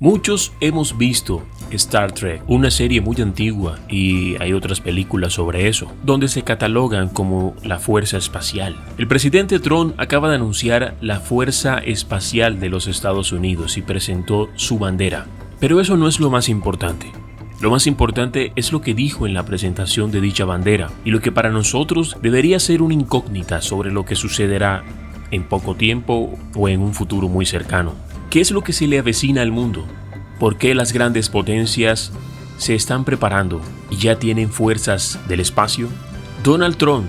Muchos hemos visto Star Trek, una serie muy antigua, y hay otras películas sobre eso, donde se catalogan como la fuerza espacial. El presidente Trump acaba de anunciar la fuerza espacial de los Estados Unidos y presentó su bandera. Pero eso no es lo más importante. Lo más importante es lo que dijo en la presentación de dicha bandera y lo que para nosotros debería ser una incógnita sobre lo que sucederá en poco tiempo o en un futuro muy cercano. ¿Qué es lo que se le avecina al mundo? ¿Por qué las grandes potencias se están preparando y ya tienen fuerzas del espacio? Donald Trump,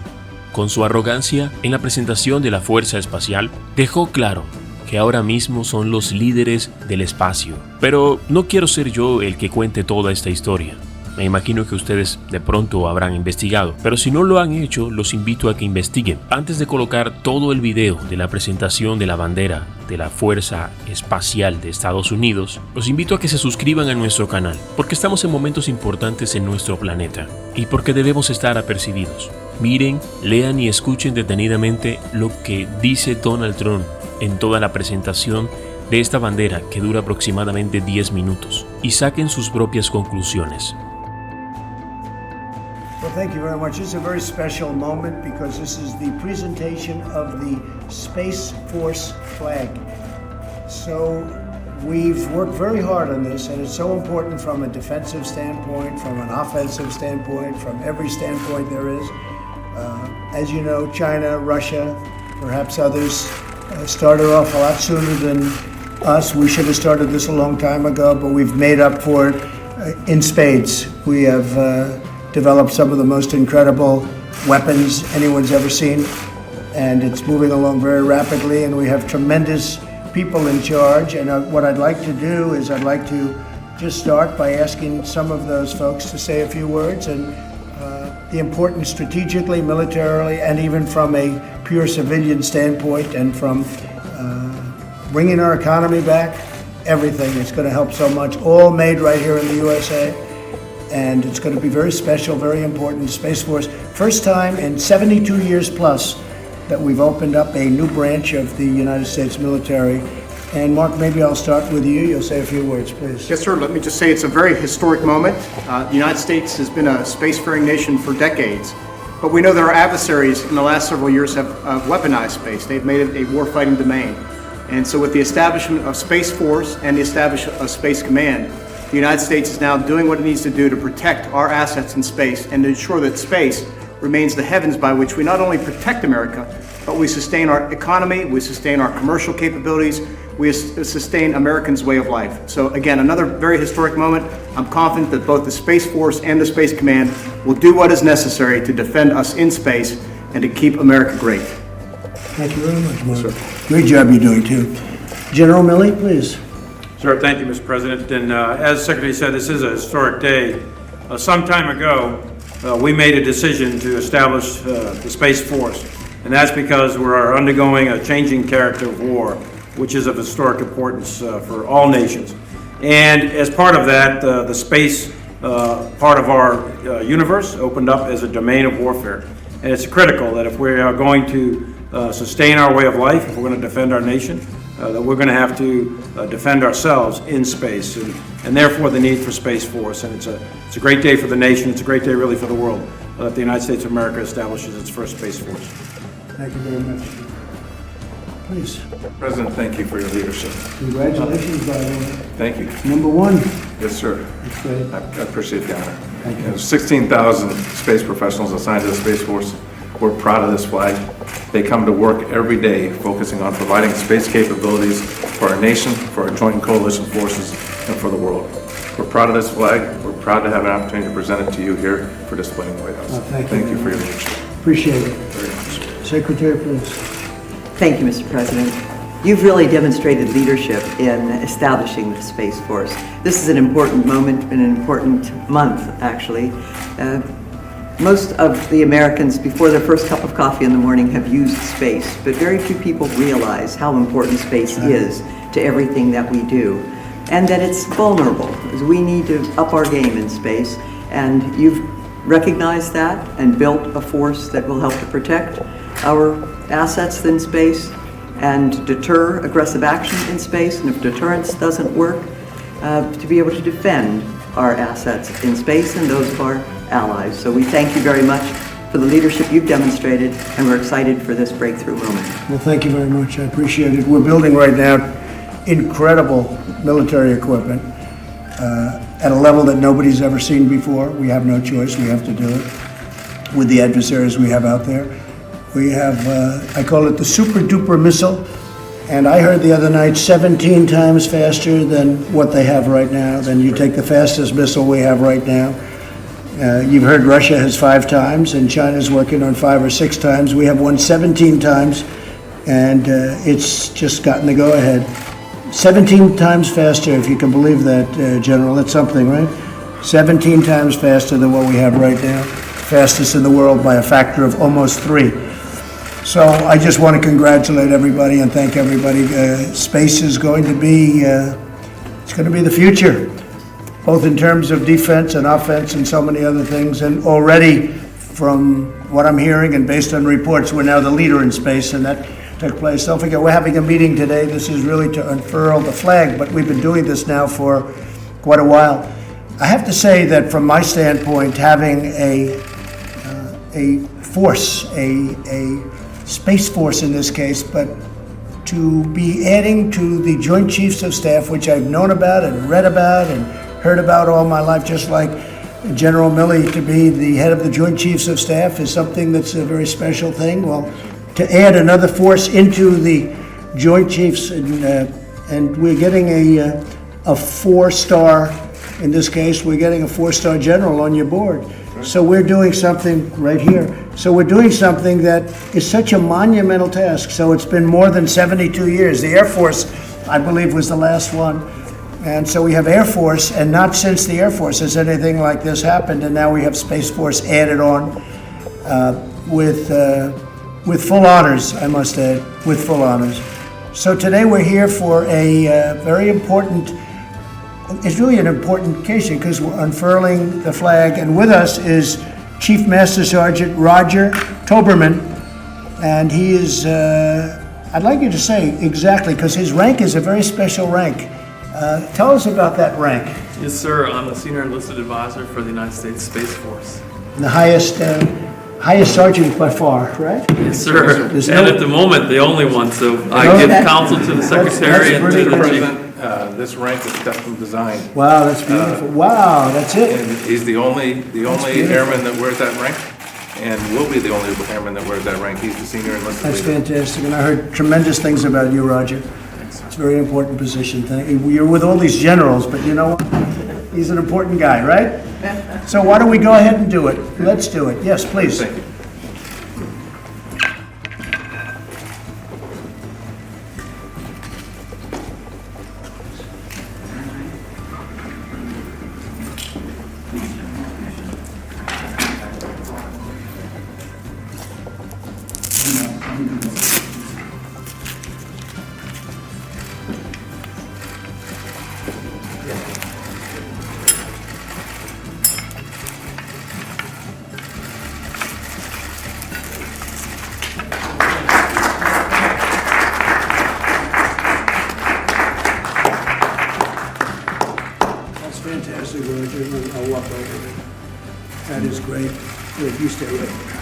con su arrogancia en la presentación de la fuerza espacial, dejó claro que ahora mismo son los líderes del espacio. Pero no quiero ser yo el que cuente toda esta historia. Me imagino que ustedes de pronto habrán investigado, pero si no lo han hecho, los invito a que investiguen. Antes de colocar todo el video de la presentación de la bandera de la Fuerza Espacial de Estados Unidos, los invito a que se suscriban a nuestro canal, porque estamos en momentos importantes en nuestro planeta y porque debemos estar apercibidos. Miren, lean y escuchen detenidamente lo que dice Donald Trump en toda la presentación de esta bandera, que dura aproximadamente 10 minutos, y saquen sus propias conclusiones. Well, thank you very much. This is a very special moment because this is the presentation of the Space Force flag. So we've worked very hard on this, and it's so important from a defensive standpoint, from an offensive standpoint, from every standpoint there is. As you know, China, Russia, perhaps others started off a lot sooner than us. We should have started this a long time ago, but we've made up for it in spades. We have developed some of the most incredible weapons anyone's ever seen, and it's moving along very rapidly, and we have tremendous people in charge. And what I'd like to do is I'd like to just start by asking some of those folks to say a few words and the importance strategically, militarily, and even from a pure civilian standpoint, and from bringing our economy back, everything. It's going to help so much, all made right here in the USA. And it's going to be very special, very important. Space Force, first time in 72 years plus that we've opened up a new branch of the United States military. And Mark, maybe I'll start with you. You'll say a few words, please. Yes, sir. Let me just say it's a very historic moment. The United States has been a spacefaring nation for decades, but we know that our adversaries in the last several years have weaponized space. They've made it a war-fighting domain. And so with the establishment of Space Force and the establishment of Space Command, the United States is now doing what it needs to do to protect our assets in space and to ensure that space remains the heavens by which we not only protect America, but we sustain our economy, we sustain our commercial capabilities, we sustain Americans' way of life. So again, another very historic moment. I'm confident that both the Space Force and the Space Command will do what is necessary to defend us in space and to keep America great. Thank you very much, Mark. Great job you're doing, too. General Milley, please. Sure, thank you, Mr. President. And as the Secretary said, this is a historic day. Some time ago, we made a decision to establish the Space Force, and that's because we're undergoing a changing character of war, which is of historic importance for all nations. And as part of that, the space part of our universe opened up as a domain of warfare. And it's critical that if we are going to sustain our way of life, if we're going to defend our nation, that we're going to have to defend ourselves in space, and therefore the need for Space Force. And it's a great day for the nation. It's a great day really for the world that the United States of America establishes its first Space Force. Thank you very much. Please. President, thank you for your leadership. Congratulations, by the way. Thank you. Number one. Yes, sir. That's great. I appreciate the honor. Thank you. There's 16,000 space professionals assigned to the Space Force. We're proud of this flag. They come to work every day focusing on providing space capabilities for our nation, for our joint coalition forces, and for the world. We're proud of this flag. We're proud to have an opportunity to present it to you here for display in the White House. Thank you for your leadership. Appreciate it. Very much. Secretary, please. Thank you, Mr. President. You've really demonstrated leadership in establishing the Space Force. This is an important moment and an important month, actually. Most of the Americans, before their first cup of coffee in the morning, have used space, but very few people realize how important space is to everything that we do, and that it's vulnerable. We need to up our game in space, and you've recognized that and built a force that will help to protect our assets in space and deter aggressive action in space. And if deterrence doesn't work, to be able to defend our assets in space and those of our allies. So we thank you very much for the leadership you've demonstrated, and we're excited for this breakthrough moment. Well, thank you very much. I appreciate it. We're building right now incredible military equipment at a level that nobody's ever seen before. We have no choice. We have to do it with the adversaries we have out there. We have, I call it the super duper missile. And I heard the other night 17 times faster than what they have right now. Then you take the fastest missile we have right now. You've heard Russia has 5 times, and China's working on 5 or 6 times. We have one 17 times, and it's just gotten the go-ahead. 17 times faster, if you can believe that, General. That's something, right? 17 times faster than what we have right now. Fastest in the world by a factor of almost 3. So I just want to congratulate everybody and thank everybody. Space is going to be, it's going to be the future, both in terms of defense and offense and so many other things. And already, from what I'm hearing and based on reports, we're now the leader in space, and that took place. Don't forget, we're having a meeting today. This is really to unfurl the flag, but we've been doing this now for quite a while. I have to say that from my standpoint, having a force, a Space Force in this case, but to be adding to the Joint Chiefs of Staff, which I've known about and read about and heard about all my life, just like General Milley, to be the head of the Joint Chiefs of Staff is something that's a very special thing. Well, to add another force into the Joint Chiefs, and we're getting a 4-star, in this case, we're getting a 4-star general on your board. So we're doing something right here. So we're doing something that is such a monumental task. So it's been more than 72 years. The Air Force, I believe, was the last one. And so we have Air Force, and not since the Air Force has anything like this happened. And now we have Space Force added on with full honors, I must add, with full honors. So today we're here for a very important, it's really an important occasion because we're unfurling the flag, and with us is Chief Master Sergeant Roger Toberman, and he is, I'd like you to say exactly, because his rank is a very special rank. Tell us about that rank. Yes, sir. I'm the Senior Enlisted Advisor for the United States Space Force. The highest sergeant by far, right? Yes, sir. There's And no- at the moment, the only one, so I Oh, give that- counsel to the Secretary and to pretty the good. Chief. This rank is custom designed, Wow, that's beautiful. Wow, that's it. and he's the only beautiful. airman that wears that rank, and will be the only airman that wears that rank. He's the senior enlisted That's leader. fantastic, and I heard tremendous things about you, Roger. It's a very important position. You're with all these generals, but you know what? He's an important guy, right? So why don't we go ahead and do it? Let's do it. Yes, please. Thank you. That's fantastic, Roger. I'll walk over there. That is great. Good, you stay right there.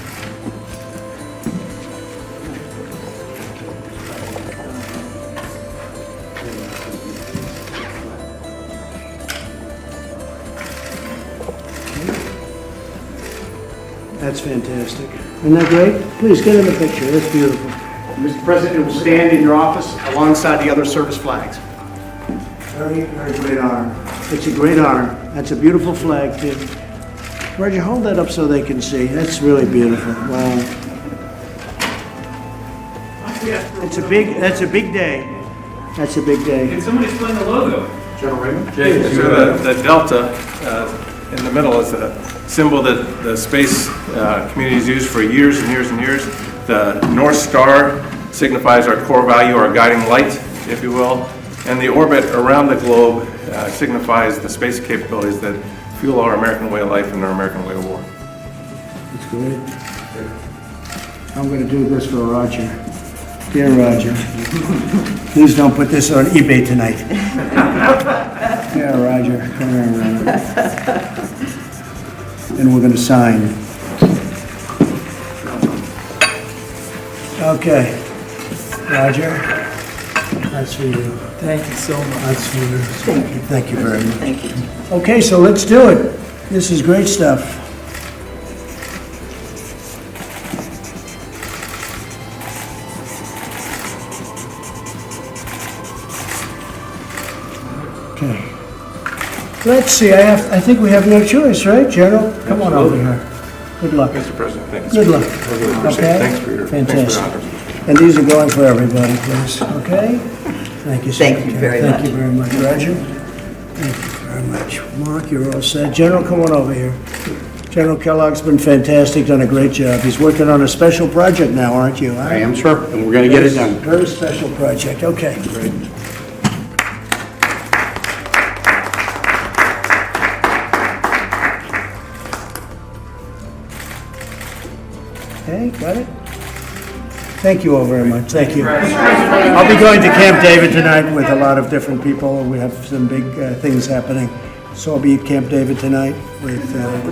That's fantastic. Isn't that great? Please get in the picture. That's beautiful. Mr. President, it will stand in your office alongside the other service flags. Very, very great honor. It's a great honor. That's a beautiful flag, too. Roger, hold that up so they can see. That's really beautiful. Wow. That's a big day. That's a big day. Can somebody explain the logo? General Raymond? So the delta in the middle is a symbol that the space community has used for years and years and years. The North Star signifies our core value, our guiding light, if you will. And the orbit around the globe signifies the space capabilities that fuel our American way of life and our American way of war. That's great. I'm going to do this for Roger. Dear Roger, please don't put this on eBay tonight. Yeah, Roger. Come here, and we're going to sign. Okay. Roger, that's for you. Thank you so much. That's for you. Thank you. Thank you very much. Thank you. Okay, so let's do it. This is great stuff. Okay. Let's see, I think we have no choice, right, General? Come on over here. Good luck. Mr. President, thanks. Good luck. I really appreciate it. Okay? Thanks for your Fantastic. honors. And these are going for everybody, please, okay? Thank you, Thank you very much. Thank you very much, Roger. Thank you very much. Mark, you're all set. General, come on over here. General Kellogg's been fantastic, done a great job. He's working on a special project now, aren't you? I am, sir, and we're going to get it done. Very special project, okay. Great. Okay, got it? Thank you all very much, thank you. I'll be going to Camp David tonight with a lot of different people. We have some big things happening. So I'll be at Camp David tonight with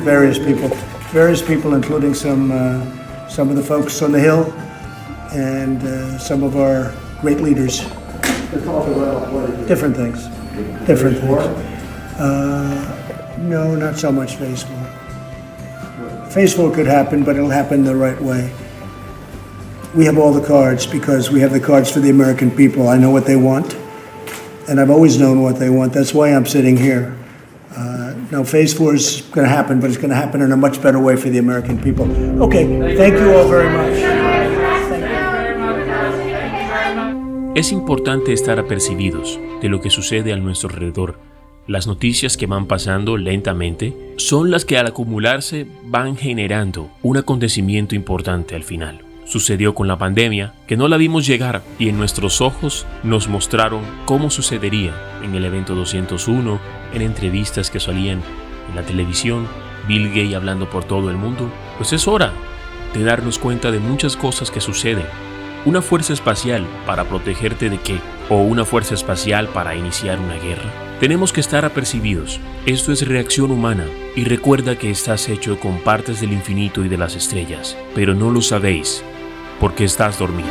various people, including some of the folks on the Hill and some of our great leaders. To talk about different things. No, not so much Phase 4. Phase 4 could happen, but it'll happen the right way. We have all the cards because we have the cards for the American people. I know what they want, and I've always known what they want. That's why I'm sitting here. Now, Phase 4 is going to happen, but it's going to happen in a much better way for the American people. Okay, thank you all very much. Es importante estar apercibidos de lo que sucede a nuestro alrededor. Las noticias que van pasando lentamente son las que al acumularse van generando un acontecimiento importante al final. Sucedió con la pandemia, que no la vimos llegar y en nuestros ojos nos mostraron cómo sucedería en el evento 201, en entrevistas que salían en la televisión, Bill Gates hablando por todo el mundo. Pues es hora de darnos cuenta de muchas cosas que suceden. ¿Una fuerza espacial para protegerte de qué? ¿O una fuerza espacial para iniciar una guerra? Tenemos que estar apercibidos. Esto es reacción humana y recuerda que estás hecho con partes del infinito y de las estrellas, pero no lo sabéis porque estás dormido.